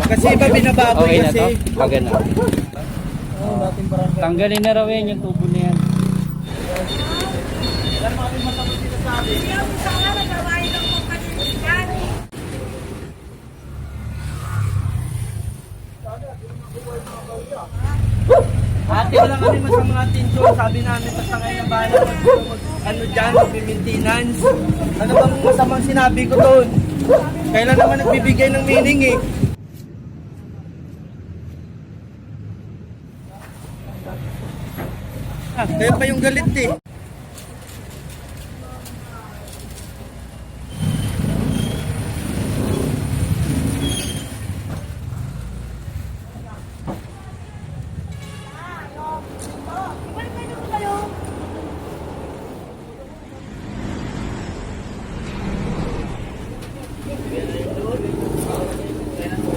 Kasi iba binababoy Okay na kasi. to? Okay na. Tanggalin na raw yan yung tubo na yan. Ate, wala kami masamang atensyon. Sabi namin sa sangay ng bayan, ano dyan, maintenance. Ano bang masamang sinabi ko doon? Kailan naman nagbibigay ng meaning eh. Kaya pa yung galit eh.